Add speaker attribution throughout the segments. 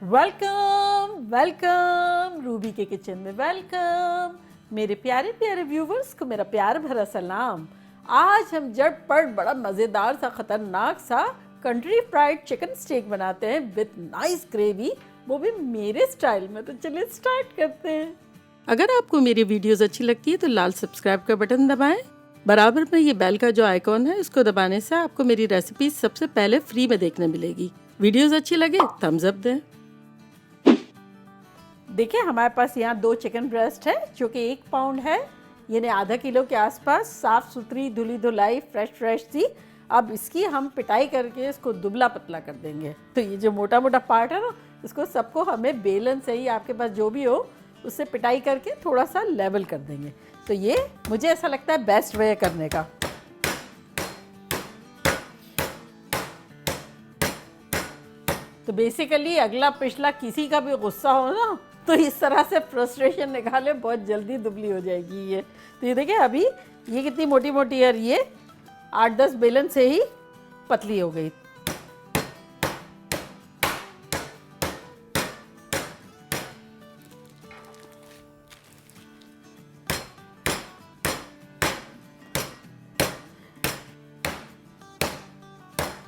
Speaker 1: Welcome welcome Ruby के kitchen में welcome. मेरे प्यारे प्यारे व्यूवर्स को मेरा प्यार भरा सलाम। आज हम झटपट बड़ा मज़ेदार सा ख़तरनाक सा कंट्री फ्राइड चिकन स्टेक बनाते हैं विथ नाइस ग्रेवी, वो भी मेरे स्टाइल में। तो चलिए स्टार्ट करते हैं। अगर आपको मेरी वीडियोस अच्छी लगती है तो लाल सब्सक्राइब का बटन दबाएं। बराबर में ये बेल का जो आइकॉन है इसको दबाने से आपको मेरी रेसिपी सबसे पहले फ्री में देखने मिलेगी। वीडियोस अच्छी लगे थम्स अप दें। देखिए हमारे पास यहाँ 2 चिकन ब्रेस्ट है जो कि 1 पाउंड है, यानी आधा किलो के आसपास। साफ़ सुथरी धुली धुलाई फ्रेश थी। अब इसकी हम पिटाई करके इसको दुबला पतला कर देंगे। तो ये जो मोटा मोटा पार्ट है ना, इसको सबको हमें बेलन से ही, आपके पास जो भी हो उससे पिटाई करके थोड़ा सा लेवल कर देंगे। तो ये मुझे ऐसा लगता है बेस्ट वे करने का। तो बेसिकली अगला पिछला किसी का भी गुस्सा हो ना, तो इस तरह से फ्रस्ट्रेशन निकाले, बहुत जल्दी दुबली हो जाएगी ये। तो ये देखिए अभी ये कितनी मोटी मोटी है, ये 8-10 बेलन से ही पतली हो गई।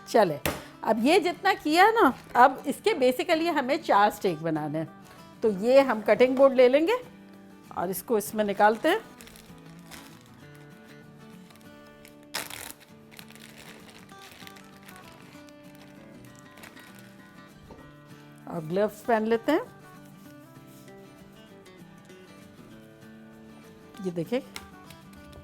Speaker 1: चले अब ये जितना किया ना, अब इसके बेसिकली हमें 4 स्टेक बनाने हैं। तो ये हम कटिंग बोर्ड ले लेंगे और इसको इसमें निकालते हैं। और ग्लव्स पहन लेते हैं। ये देखिए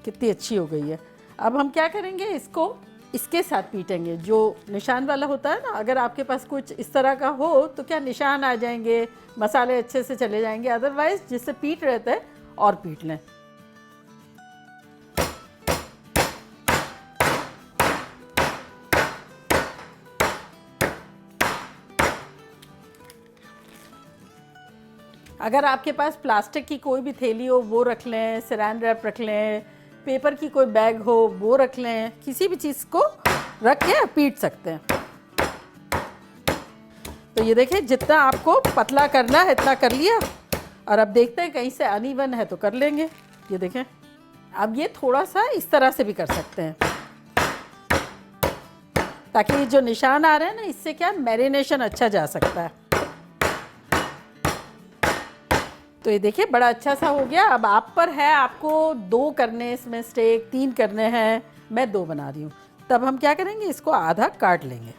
Speaker 1: कितनी अच्छी हो गई है। अब हम क्या करेंगे, इसको इसके साथ पीटेंगे। जो निशान वाला होता है ना, अगर आपके पास कुछ इस तरह का हो तो क्या निशान आ जाएंगे, मसाले अच्छे से चले जाएंगे। अदरवाइज जिससे पीट रहता है और पीट लें। अगर आपके पास प्लास्टिक की कोई भी थैली हो वो रख लें, सैरान रैप रख लें, पेपर की कोई बैग हो वो रख लें, किसी भी चीज़ को रख के पीट सकते हैं। तो ये देखिए जितना आपको पतला करना है इतना कर लिया। और अब देखते हैं कहीं से अनइवन है तो कर लेंगे। ये देखें अब ये थोड़ा सा इस तरह से भी कर सकते हैं, ताकि जो निशान आ रहे हैं ना, इससे क्या मैरिनेशन अच्छा जा सकता है। तो ये देखिए बड़ा अच्छा सा हो गया। अब आप पर है, आपको 2 करने इसमें स्टेक, 3 करने हैं। मैं 2 बना रही हूँ। तब हम क्या करेंगे, इसको आधा काट लेंगे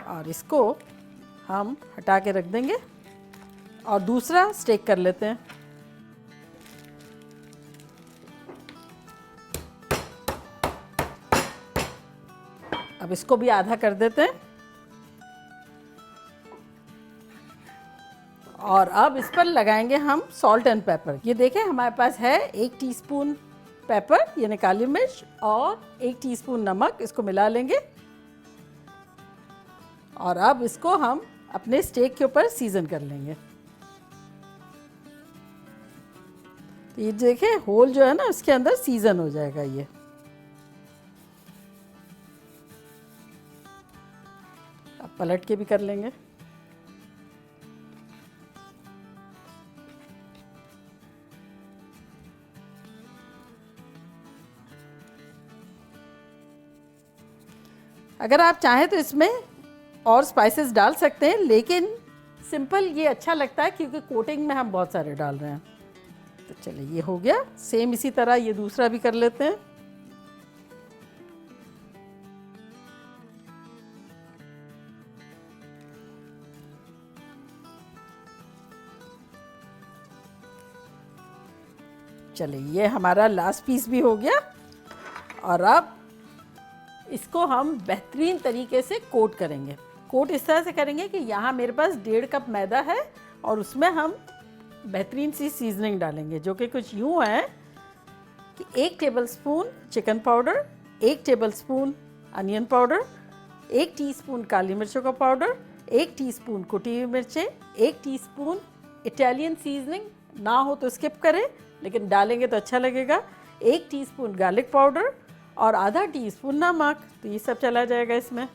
Speaker 1: और इसको हम हटा के रख देंगे और दूसरा स्टेक कर लेते हैं। अब इसको भी आधा कर देते हैं और अब इस पर लगाएंगे हम सॉल्ट एंड पेपर। ये देखें हमारे पास है 1 टीस्पून पेपर यानी काली मिर्च और 1 टीस्पून नमक। इसको मिला लेंगे और अब इसको हम अपने स्टेक के ऊपर सीजन कर लेंगे। तो ये देखें होल जो है ना, उसके अंदर सीजन हो जाएगा ये। अब पलट के भी कर लेंगे। अगर आप चाहें तो इसमें और स्पाइसेस डाल सकते हैं, लेकिन सिंपल ये अच्छा लगता है क्योंकि कोटिंग में हम बहुत सारे डाल रहे हैं। तो चलिए ये हो गया। सेम इसी तरह ये दूसरा भी कर लेते हैं। चलिए ये हमारा लास्ट पीस भी हो गया और अब इसको हम बेहतरीन तरीके से कोट करेंगे। कोट इस तरह से करेंगे कि यहाँ मेरे पास 1.5 कप मैदा है और उसमें हम बेहतरीन सी सीजनिंग डालेंगे, जो कि कुछ यूँ है कि 1 tablespoon chicken powder, 1 tablespoon onion powder, 1 teaspoon काली मिर्चों का पाउडर, 1 टीस्पून कुटी हुई मिर्चें, 1 टीस्पून इटालियन सीजनिंग ना हो तो स्किप करें, लेकिन डालेंगे तो अच्छा लगेगा, 1 टीस्पून गार्लिक पाउडर और आधा टीस्पून नमक। तो ये सब चला जाएगा इसमें।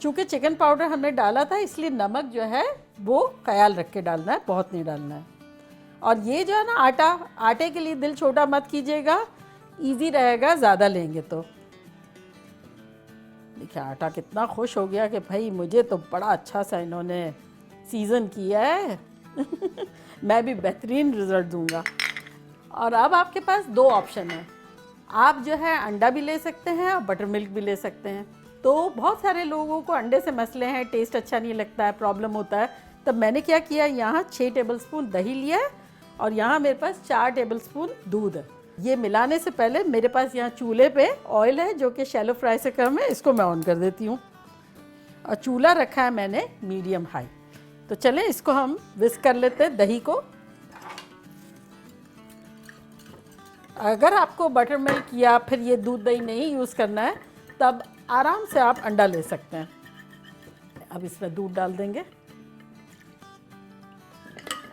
Speaker 1: चूँकि चिकन पाउडर हमने डाला था इसलिए नमक जो है वो ख्याल रख के डालना है, बहुत नहीं डालना है। और ये जो है ना आटा, आटे के लिए दिल छोटा मत कीजिएगा, इजी रहेगा ज़्यादा लेंगे तो। देखिए आटा कितना खुश हो गया कि भाई मुझे तो बड़ा अच्छा सा इन्होंने सीज़न किया है मैं भी बेहतरीन रिज़ल्ट दूंगा। और अब आपके पास दो ऑप्शन है, आप जो है अंडा भी ले सकते हैं और बटर मिल्क भी ले सकते हैं। तो बहुत सारे लोगों को अंडे से मसले हैं, टेस्ट अच्छा नहीं लगता है, प्रॉब्लम होता है। तब मैंने क्या किया, यहाँ 6 टेबलस्पून दही लिया है और यहाँ मेरे पास 4 टेबलस्पून दूध है। ये मिलाने से पहले मेरे पास यहाँ चूल्हे पे ऑयल है जो कि शैलो फ्राई से कम है, इसको मैं ऑन कर देती हूँ। और चूल्हा रखा है मैंने मीडियम हाई। तो चलें इसको हम विस्क कर लेते हैं दही को। अगर आपको बटर मिल्क या फिर ये दूध दही नहीं यूज़ करना है तब आराम से आप अंडा ले सकते हैं। अब इसमें दूध डाल देंगे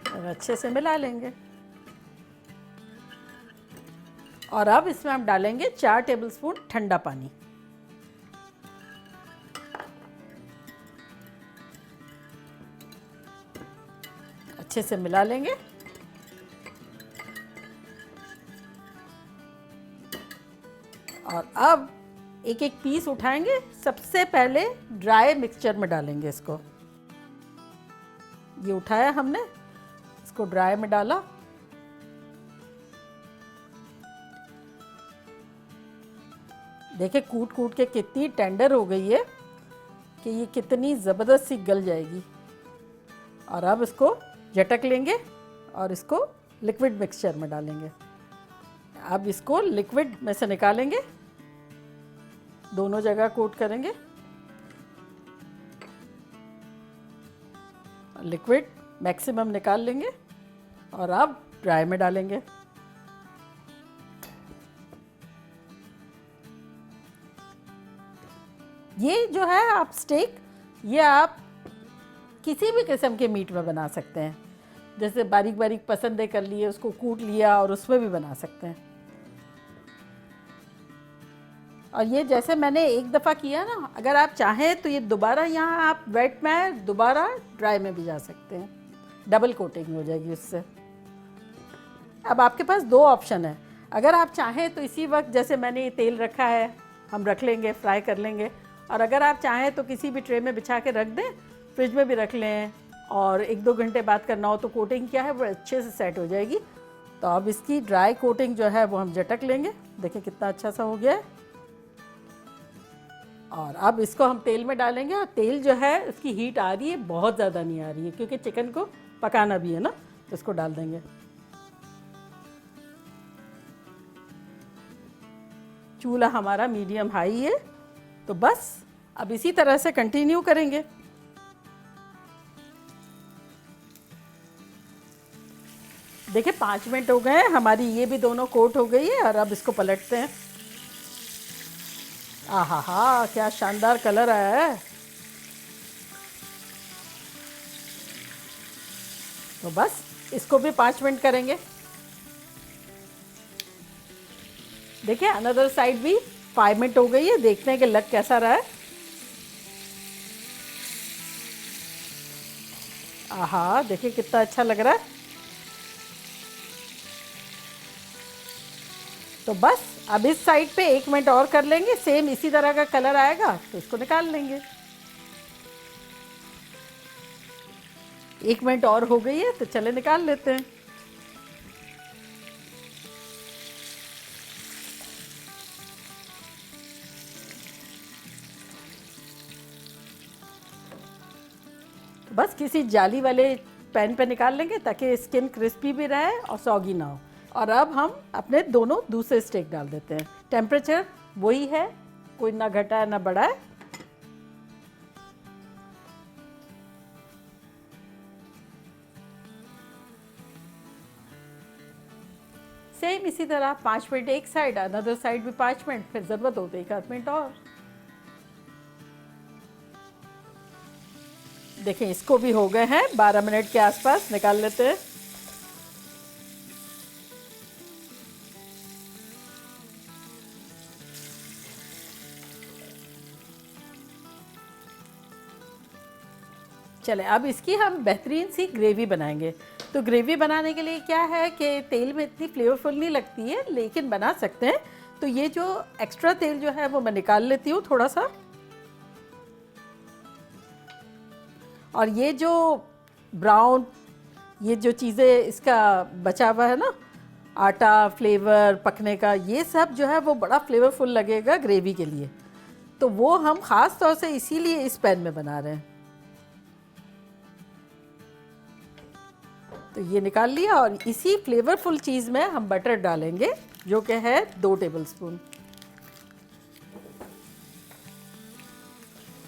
Speaker 1: और अच्छे से मिला लेंगे। और अब इसमें हम डालेंगे 4 टेबलस्पून ठंडा पानी। अच्छे से मिला लेंगे। और अब एक एक पीस उठाएंगे, सबसे पहले ड्राई मिक्सचर में डालेंगे इसको। ये उठाया हमने, इसको ड्राई में डाला। देखिए कूट कूट के कितनी टेंडर हो गई है कि ये कितनी ज़बरदस्त सी गल जाएगी। और अब इसको झटक लेंगे और इसको लिक्विड मिक्सचर में डालेंगे। अब इसको लिक्विड में से निकालेंगे, दोनों जगह कोट करेंगे। लिक्विड मैक्सिमम निकाल लेंगे और अब ड्राई में डालेंगे। ये जो है आप स्टेक, ये आप किसी भी किस्म के मीट में बना सकते हैं। जैसे बारीक बारीक पसंदे कर लिए, उसको कूट लिया और उसमें भी बना सकते हैं। और ये जैसे मैंने एक दफ़ा किया ना, अगर आप चाहें तो ये दोबारा यहाँ आप वेट में दोबारा ड्राई में भी जा सकते हैं, डबल कोटिंग हो जाएगी उससे। अब आपके पास दो ऑप्शन है, अगर आप चाहें तो इसी वक्त जैसे मैंने ये तेल रखा है हम रख लेंगे, फ्राई कर लेंगे। और अगर आप चाहें तो किसी भी ट्रे में बिछा के रख दें, फ्रिज में भी रख लें, और 1-2 घंटे बाद करना हो तो कोटिंग क्या है वो अच्छे से सेट हो जाएगी। तो अब इसकी ड्राई कोटिंग जो है वो हम झटक लेंगे। देखिए कितना अच्छा सा हो गया है। और अब इसको हम तेल में डालेंगे। और तेल जो है इसकी हीट आ रही है, बहुत ज़्यादा नहीं आ रही है क्योंकि चिकन को पकाना भी है ना, तो इसको डाल देंगे। चूल्हा हमारा मीडियम हाई है। तो बस अब इसी तरह से कंटिन्यू करेंगे। देखिए 5 मिनट हो गए हैं, हमारी ये भी दोनों कोट हो गई है। और अब इसको पलटते हैं। आहा हा, क्या शानदार कलर आया है। तो बस इसको भी 5 मिनट करेंगे। देखिए अनदर साइड भी 5 मिनट हो गई है, देखते हैं कि लग कैसा रहा है। आहा, देखिए कितना अच्छा लग रहा है। तो बस अब इस साइड पे 1 मिनट और कर लेंगे, सेम इसी तरह का कलर आएगा तो इसको निकाल लेंगे। 1 मिनट और हो गई है तो चले निकाल लेते हैं। बस किसी जाली वाले पैन पे निकाल लेंगे ताकि स्किन क्रिस्पी भी रहे और सॉगी ना हो। और अब हम अपने दोनों दूसरे स्टेक डाल देते हैं। टेम्परेचर वही है, कोई ना घटा है ना बढ़ा है। सेम इसी तरह 5 मिनट एक साइड, अनदर साइड भी 5 मिनट, फिर ज़रूरत हो तो 1 आध मिनट और। देखें इसको भी हो गए हैं 12 मिनट के आसपास, निकाल लेते हैं। चले अब इसकी हम बेहतरीन सी ग्रेवी बनाएंगे। तो ग्रेवी बनाने के लिए क्या है कि तेल में इतनी फ्लेवरफुल नहीं लगती है, लेकिन बना सकते हैं। तो ये जो एक्स्ट्रा तेल जो है वो मैं निकाल लेती हूँ थोड़ा सा। और ये जो ब्राउन, ये जो चीज़ें इसका बचा हुआ है ना, आटा, फ्लेवर पकने का, ये सब जो है वो बड़ा फ्लेवरफुल लगेगा ग्रेवी के लिए। तो वो हम ख़ास तौर से इसीलिए इस पैन में बना रहे हैं। तो ये निकाल लिया और इसी फ्लेवरफुल चीज़ में हम बटर डालेंगे, जो कि है 2 टेबलस्पून।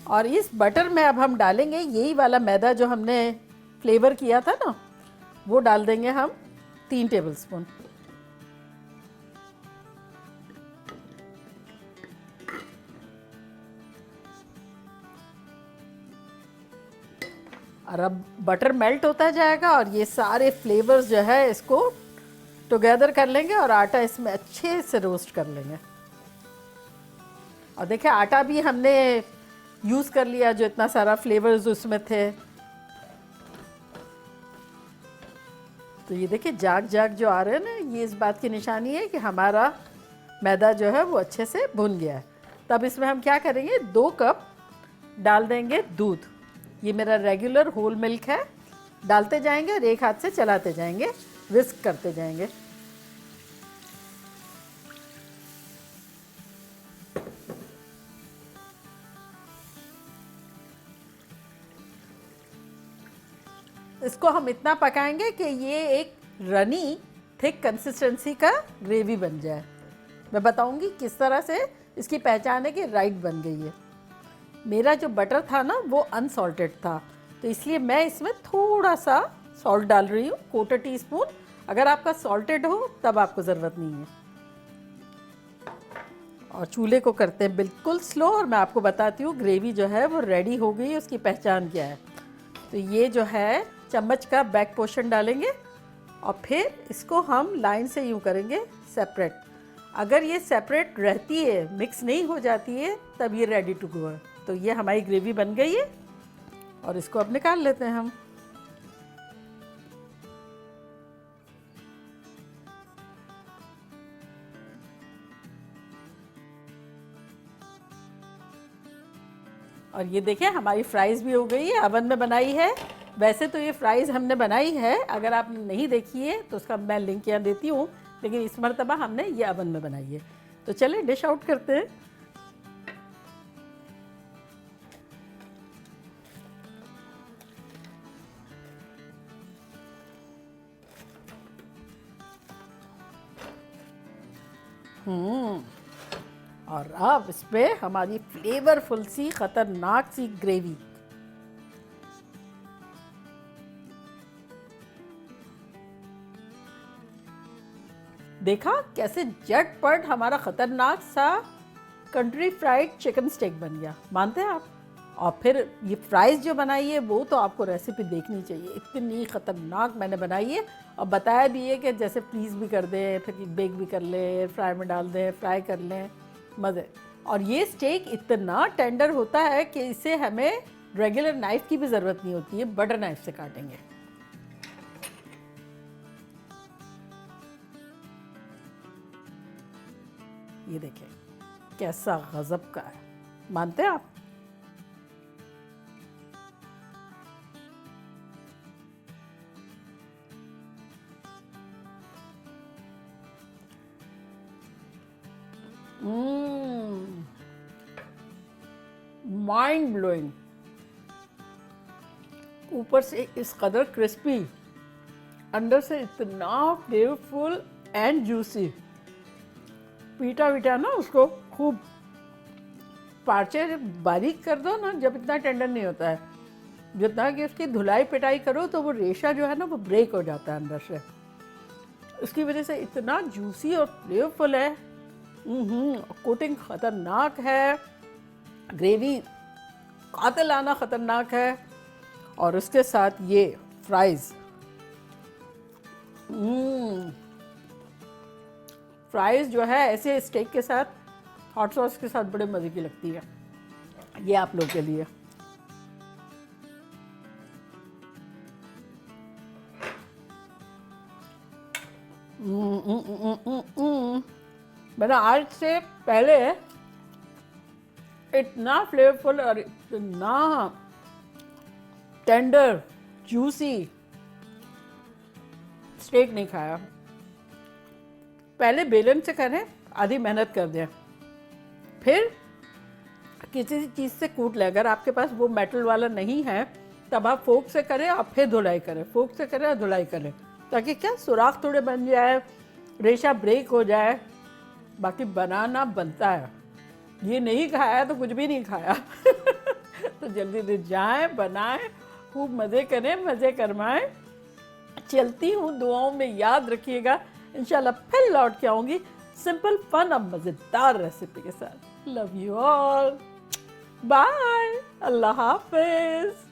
Speaker 1: और इस बटर में अब हम डालेंगे यही वाला मैदा जो हमने फ्लेवर किया था ना, वो डाल देंगे हम 3 टेबलस्पून। और अब बटर मेल्ट होता जाएगा और ये सारे फ्लेवर्स जो है इसको टुगेदर कर लेंगे और आटा इसमें अच्छे से रोस्ट कर लेंगे। और देखिए आटा भी हमने यूज़ कर लिया, जो इतना सारा फ्लेवर्स उसमें थे। तो ये देखिए जाग जाग जो आ रहे हैं ना, ये इस बात की निशानी है कि हमारा मैदा जो है वो अच्छे से भुन गया है। तब इसमें हम क्या करेंगे, 2 कप डाल देंगे दूध। ये मेरा रेगुलर होल मिल्क है। डालते जाएंगे और एक हाथ से चलाते जाएंगे, विस्क करते जाएंगे। इसको हम इतना पकाएंगे कि ये एक रनी थिक कंसिस्टेंसी का ग्रेवी बन जाए। मैं बताऊंगी किस तरह से इसकी पहचान है कि राइट बन गई है। मेरा जो बटर था ना वो अनसॉल्टेड था, तो इसलिए मैं इसमें थोड़ा सा सॉल्ट डाल रही हूँ, 1/4 टीस्पून। अगर आपका सॉल्टेड हो तब आपको ज़रूरत नहीं है। और चूल्हे को करते हैं बिल्कुल स्लो। और मैं आपको बताती हूँ ग्रेवी जो है वो रेडी हो गई, उसकी पहचान क्या है। तो ये जो है चम्मच का बैक पोर्शन डालेंगे और फिर इसको हम लाइन से यूँ करेंगे सेपरेट। अगर ये सेपरेट रहती है, मिक्स नहीं हो जाती है, तब ये रेडी टू गो है। तो ये हमारी ग्रेवी बन गई है और इसको अब निकाल लेते हैं हम। और ये देखिए हमारी फ्राइज़ भी हो गई है, अवन में बनाई है। वैसे तो ये फ्राइज़ हमने बनाई है, अगर आपने नहीं देखी है तो उसका मैं लिंक यहाँ देती हूँ, लेकिन इस मरतबा हमने ये अवन में बनाई है। तो चलिए डिश आउट करते हैं। और अब इस पे हमारी फ्लेवरफुल सी खतरनाक सी ग्रेवी। देखा कैसे झटपट हमारा खतरनाक सा कंट्री फ्राइड चिकन स्टेक बन गया, मानते हैं आप? और फिर ये फ्राइज़ जो बनाई है वो तो आपको रेसिपी देखनी चाहिए, इतनी ख़तरनाक मैंने बनाई है। और बताया भी है कि जैसे फ्रीज़ भी कर दें, फिर बेक भी कर लें, फ्राई में डाल दें, फ्राई कर लें, मज़े। और ये स्टेक इतना टेंडर होता है कि इसे हमें रेगुलर नाइफ़ की भी ज़रूरत नहीं होती है, बटर नाइफ़ से काटेंगे। ये देखें कैसा गज़ब का है, मानते हैं आप? Mind blowing. ऊपर से इस कदर क्रिस्पी, अंदर से इतना फ्लेवरफुल एंड जूसी। पीटा वीटा ना उसको खूब, पार्चे बारीक कर दो ना, जब इतना टेंडर नहीं होता है, जितना कि उसकी धुलाई पिटाई करो तो वो रेशा जो है ना वो ब्रेक हो जाता है अंदर से। उसकी वजह से इतना जूसी और फ्लेवरफुल है। कोटिंग ख़तरनाक है, ग्रेवी कातिलाना ख़तरनाक है। और उसके साथ ये फ्राइज़, फ्राइज़ जो है ऐसे स्टेक के साथ, हॉट सॉस के साथ बड़े मज़े की लगती है। ये आप लोग के लिए। मैंने आज से पहले इतना फ्लेवरफुल और इतना टेंडर जूसी स्टेक नहीं खाया। पहले बेलन से करें, आधी मेहनत कर दें, फिर किसी चीज़ से कूट लें। अगर आपके पास वो मेटल वाला नहीं है तब आप फोक से करें और फिर धुलाई करें, फोक से करें और धुलाई करें, ताकि क्या सुराख थोड़े बन जाए, रेशा ब्रेक हो जाए। बाकी बनाना बनता है, ये नहीं खाया तो कुछ भी नहीं खाया। तो जल्दी से जाएं, बनाएं, खूब मज़े करें, मज़े करवाएं। चलती हूँ, दुआओं में याद रखिएगा। इंशाल्लाह फिर लौट के आऊँगी सिंपल फन और मज़ेदार रेसिपी के साथ। लव यू ऑल, बाय, अल्लाह हाफिज़।